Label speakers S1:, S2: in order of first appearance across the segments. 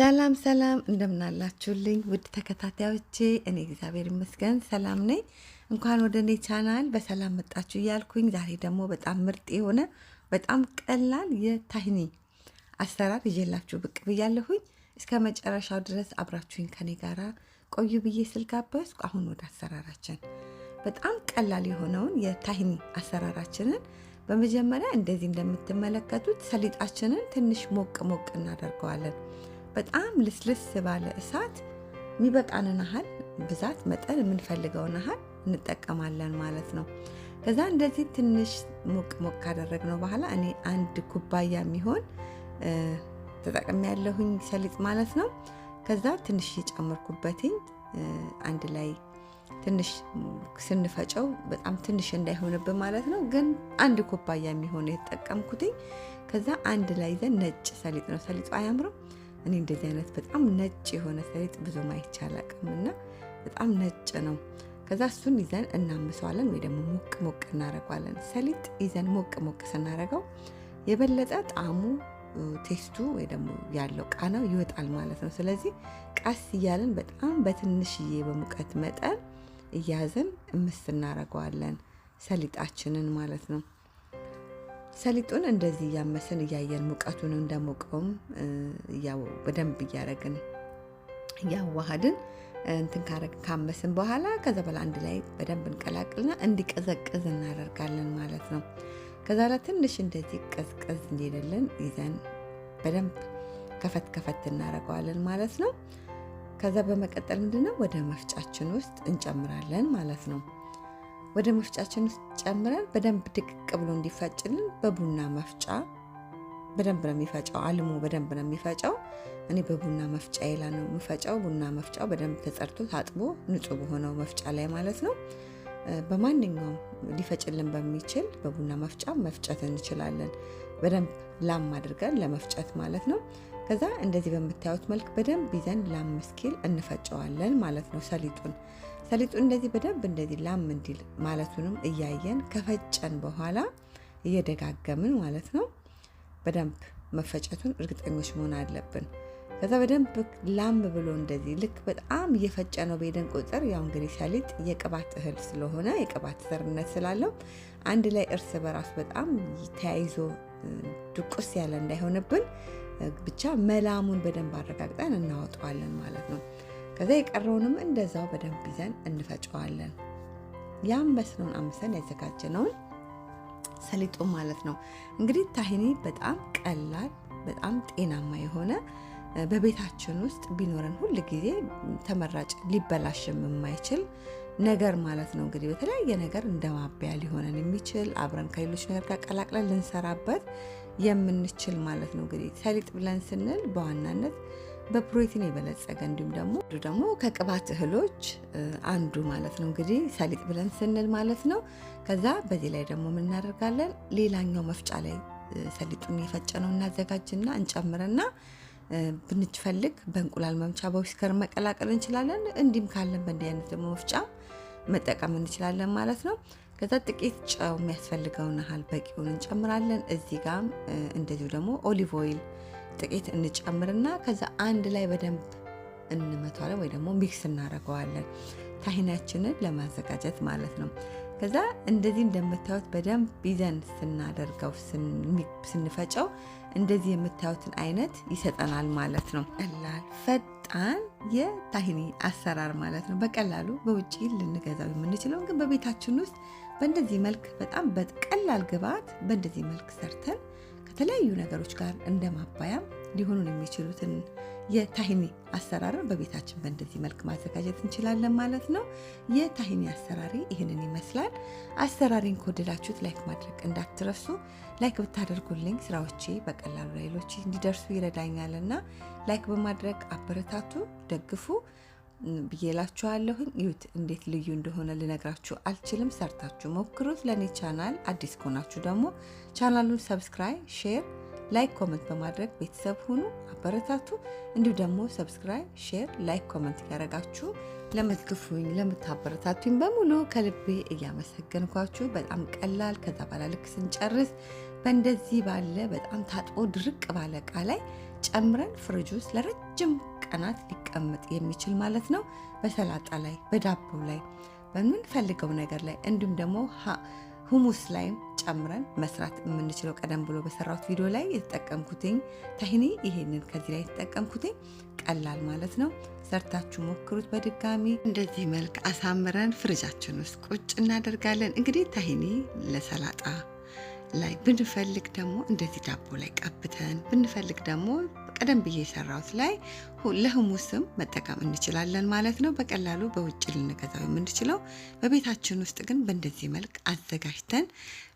S1: ሰላም ሰላም እንደምናላችሁልኝ ውድ ተከታታዮቼ፣ እኔ እግዚአብሔር ይመስገን ሰላም ነኝ። እንኳን ወደ እኔ ቻናል በሰላም መጣችሁ እያልኩኝ ዛሬ ደግሞ በጣም ምርጥ የሆነ በጣም ቀላል የታሂኒ አሰራር ይዤላችሁ ብቅ ብያለሁኝ። እስከ መጨረሻው ድረስ አብራችሁኝ ከኔ ጋራ ቆዩ ብዬ ስልጋበዝኩ። አሁን ወደ አሰራራችን በጣም ቀላል የሆነውን የታሂኒ አሰራራችንን በመጀመሪያ እንደዚህ እንደምትመለከቱት ሰሊጣችንን ትንሽ ሞቅ ሞቅ እናደርገዋለን። በጣም ልስልስ ባለ እሳት የሚበቃንን ያህል ብዛት መጠን የምንፈልገውን ያህል እንጠቀማለን ማለት ነው። ከዛ እንደዚህ ትንሽ ሞቅ ሞቅ ካደረግነው በኋላ እኔ አንድ ኩባያ የሚሆን ተጠቅሜ ያለሁኝ ሰሊጥ ማለት ነው። ከዛ ትንሽ የጨመርኩበትኝ አንድ ላይ ትንሽ ስንፈጨው በጣም ትንሽ እንዳይሆንብን ማለት ነው። ግን አንድ ኩባያ የሚሆን የተጠቀምኩትኝ። ከዛ አንድ ላይ ይዘን ነጭ ሰሊጥ ነው። ሰሊጡ አያምረው? እኔ እንደዚህ አይነት በጣም ነጭ የሆነ ሰሊጥ ብዙ ማይቻ አላቅምና በጣም ነጭ ነው። ከዛ እሱን ይዘን እናምሰዋለን ወይ ደግሞ ሞቅ ሞቅ እናረጋለን። ሰሊጥ ይዘን ሞቅ ሞቅ ስናረጋው የበለጠ ጣዕሙ ቴስቱ ወይ ደግሞ ያለው ቃናው ይወጣል ማለት ነው። ስለዚህ ቀስ እያለን በጣም በትንሽዬ በሙቀት መጠን እያዘን እምስ እናረጋዋለን ሰሊጣችንን ማለት ነው። ሰሊጡን እንደዚህ እያመሰን እያየን ሙቀቱን እንደሞቀውም ያው በደንብ እያረግን እያዋሃድን እንትን ካመስን በኋላ ከዛ በኋላ አንድ ላይ በደንብ እንቀላቅልና እንዲቀዘቅዝ እናደርጋለን ማለት ነው። ከዛ ላይ ትንሽ እንደዚህ ቀዝቀዝ እንዲልልን ይዘን በደንብ ከፈት ከፈት እናደርገዋለን ማለት ነው። ከዛ በመቀጠል ምንድነው ወደ መፍጫችን ውስጥ እንጨምራለን ማለት ነው። ወደ መፍጫችን ውስጥ ጨምረን በደንብ ድቅቅ ብሎ እንዲፈጭልን በቡና መፍጫ በደንብ ነው የሚፈጨው። አልሞ በደንብ ነው የሚፈጨው። እኔ በቡና መፍጫ ይላ ነው የሚፈጨው። ቡና መፍጫው በደንብ ተጸርቶ ታጥቦ ንጹህ በሆነው መፍጫ ላይ ማለት ነው። በማንኛውም ሊፈጭልን በሚችል በቡና መፍጫ መፍጨት እንችላለን። በደንብ ላም አድርገን ለመፍጨት ማለት ነው። ከዛ እንደዚህ በምታዩት መልክ በደንብ ይዘን ላም እስኪል እንፈጨዋለን ማለት ነው። ሰሊጡ እንደዚህ በደንብ እንደዚህ ላም እንዲል ማለቱንም እያየን ከፈጨን በኋላ እየደጋገምን ማለት ነው። በደንብ መፈጨቱን እርግጠኞች መሆን አለብን። ከዛ በደንብ ላም ብሎ እንደዚህ ልክ በጣም እየፈጨ ነው በሄደን ቁጥር ያው እንግዲህ ሰሊጥ የቅባት እህል ስለሆነ የቅባት ዘርነት ስላለው አንድ ላይ እርስ በራስ በጣም ተያይዞ ድቁስ ያለ እንዳይሆንብን ብቻ መላሙን በደንብ አረጋግጠን እናወጣዋለን ማለት ነው። ከዛ የቀረውንም እንደዛው በደንብ ይዘን እንፈጨዋለን። ያመስነውን አምሰን ያዘጋጀነውን ሰሊጡ ማለት ነው። እንግዲህ ታሂኒ በጣም ቀላል በጣም ጤናማ የሆነ በቤታችን ውስጥ ቢኖረን ሁል ጊዜ ተመራጭ ሊበላሽም የማይችል ነገር ማለት ነው። እንግዲህ በተለያየ ነገር እንደማባያ ሊሆነን የሚችል አብረን ከሌሎች ነገር ጋር ቀላቅለን ልንሰራበት የምንችል ማለት ነው። እንግዲህ ሰሊጥ ብለን ስንል በዋናነት በፕሮቲን የበለጸገ እንዲሁም ደግሞ ከቅባት እህሎች አንዱ ማለት ነው። እንግዲህ ሰሊጥ ብለን ስንል ማለት ነው። ከዛ በዚህ ላይ ደግሞ ምን እናደርጋለን? ሌላኛው መፍጫ ላይ ሰሊጡን የፈጨነው እናዘጋጅና እንጨምርና ብንፈልግ በእንቁላል መምቻ በዊስከር መቀላቀል እንችላለን። እንዲህም ካለን በእንዲህ አይነት ደግሞ መፍጫ መጠቀም እንችላለን ማለት ነው። ከዛ ጥቂት ጨው የሚያስፈልገውን ያህል በቂውን እንጨምራለን። እዚህ ጋር እንደዚሁ ደግሞ ኦሊቭ ኦይል ጥቂት እንጨምርና ከዛ አንድ ላይ በደንብ እንመታዋለን ወይ ደግሞ ሚክስ እናደርገዋለን ታሂኒያችንን ለማዘጋጀት ማለት ነው። ከዛ እንደዚህ እንደምታዩት በደንብ ይዘን ስናደርገው ስንፈጨው እንደዚህ የምታዩትን አይነት ይሰጠናል ማለት ነው። ቀላል ፈጣን የታሂኒ አሰራር ማለት ነው። በቀላሉ በውጪ ልንገዛው የምንችለው ግን በቤታችን ውስጥ በእንደዚህ መልክ በጣም በቀላል ግብአት በእንደዚህ መልክ ሰርተን ከተለያዩ ነገሮች ጋር እንደማባያም ሊሆኑን የሚችሉትን የታሂኒ አሰራርን በቤታችን በእንደዚህ መልክ ማዘጋጀት እንችላለን ማለት ነው። የታሂኒ አሰራሪ ይህንን ይመስላል። አሰራሪን ከወደዳችሁት ላይክ ማድረግ እንዳትረሱ። ላይክ ብታደርጉልኝ ስራዎቼ በቀላሉ ሌሎች እንዲደርሱ ይረዳኛልና ላይክ በማድረግ አበረታቱ፣ ደግፉ ብዬላችኋለሁኝ። ይሁት እንዴት ልዩ እንደሆነ ልነግራችሁ አልችልም። ሰርታችሁ ሞክሩት። ለኔ ቻናል አዲስ ከሆናችሁ ደግሞ ቻናሉን ሰብስክራይብ፣ ሼር፣ ላይክ፣ ኮሜንት በማድረግ ቤተሰብ ሁኑ፣ አበረታቱ። እንዲሁ ደግሞ ሰብስክራይብ፣ ሼር፣ ላይክ፣ ኮሜንት ያደረጋችሁ ለምትግፉኝ ለምታበረታቱኝ በሙሉ ከልቤ እያመሰገንኳችሁ በጣም ቀላል ከዛ ባላ ልክ ስንጨርስ በእንደዚህ ባለ በጣም ታጥቦ ድርቅ ባለ እቃ ላይ ጨምረን ፍሪጅ ውስጥ ለረጅም ቀናት ሊቀመጥ የሚችል ማለት ነው። በሰላጣ ላይ፣ በዳቦ ላይ፣ በምንፈልገው ነገር ላይ እንዲሁም ደግሞ ሁሙስ ላይም ጨምረን መስራት የምንችለው ቀደም ብሎ በሰራሁት ቪዲዮ ላይ የተጠቀምኩትኝ ታሂኒ ይሄንን ከዚህ ላይ የተጠቀምኩትኝ ቀላል ማለት ነው። ሰርታችሁ ሞክሩት በድጋሚ። እንደዚህ መልክ አሳምረን ፍሪጃችን ውስጥ ቁጭ እናደርጋለን። እንግዲህ ታሂኒ ለሰላጣ ላይ ብንፈልግ ደግሞ እንደዚህ ዳቦ ላይ ቀብተን ብንፈልግ ደግሞ ቀደም ብዬ የሰራሁት ላይ ለሁሙስም መጠቀም እንችላለን ማለት ነው። በቀላሉ በውጭ ልንገዛው የምንችለው በቤታችን ውስጥ ግን በእንደዚህ መልክ አዘጋጅተን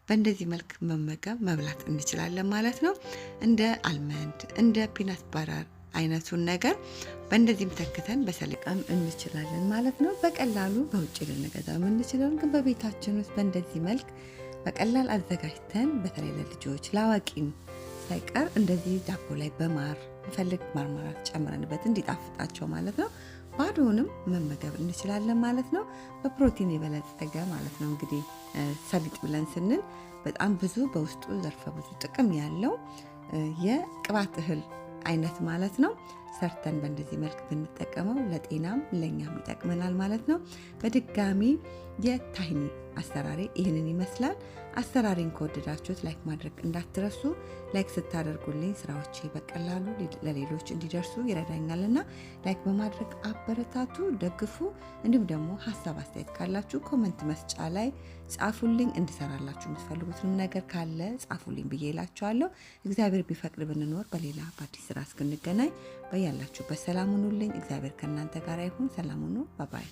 S1: በእንደዚህ መልክ መመገብ መብላት እንችላለን ማለት ነው። እንደ አልመንድ እንደ ፒናት ባተር አይነቱን ነገር በእንደዚህም ተክተን በሰሊጣም እንችላለን ማለት ነው። በቀላሉ በውጭ ልንገዛው የምንችለውን ግን በቤታችን ውስጥ በእንደዚህ መልክ በቀላል አዘጋጅተን በተለይ ለልጆች ለአዋቂም ሳይቀር እንደዚህ ዳቦ ላይ በማር እንፈልግ ማርማራት ጨምረንበት እንዲጣፍጣቸው ማለት ነው ባዶውንም መመገብ እንችላለን ማለት ነው። በፕሮቲን የበለጸገ ማለት ነው። እንግዲህ ሰሊጥ ብለን ስንል በጣም ብዙ በውስጡ ዘርፈ ብዙ ጥቅም ያለው የቅባት እህል አይነት ማለት ነው። ሰርተን በእንደዚህ መልክ ብንጠቀመው ለጤናም ለኛም ይጠቅመናል ማለት ነው። በድጋሚ የታሂኒ አሰራሬ ይህንን ይመስላል። አሰራሬን ከወደዳችሁት ላይክ ማድረግ እንዳትረሱ። ላይክ ስታደርጉልኝ ስራዎቼ በቀላሉ ለሌሎች እንዲደርሱ ይረዳኛልና ላይክ በማድረግ አበረታቱ፣ ደግፉ። እንዲሁም ደግሞ ሀሳብ አስተያየት ካላችሁ ኮመንት መስጫ ላይ ጻፉልኝ። እንድሰራላችሁ የምትፈልጉትን ነገር ካለ ጻፉልኝ ብዬ እላችኋለሁ። እግዚአብሔር ቢፈቅድ ብንኖር በሌላ በአዲስ ስራ እስክንገናኝ በያላችሁበት ሰላም ሁኑልኝ። እግዚአብሔር ከእናንተ ጋር ይሁን። ሰላም ሁኑ። ባባይ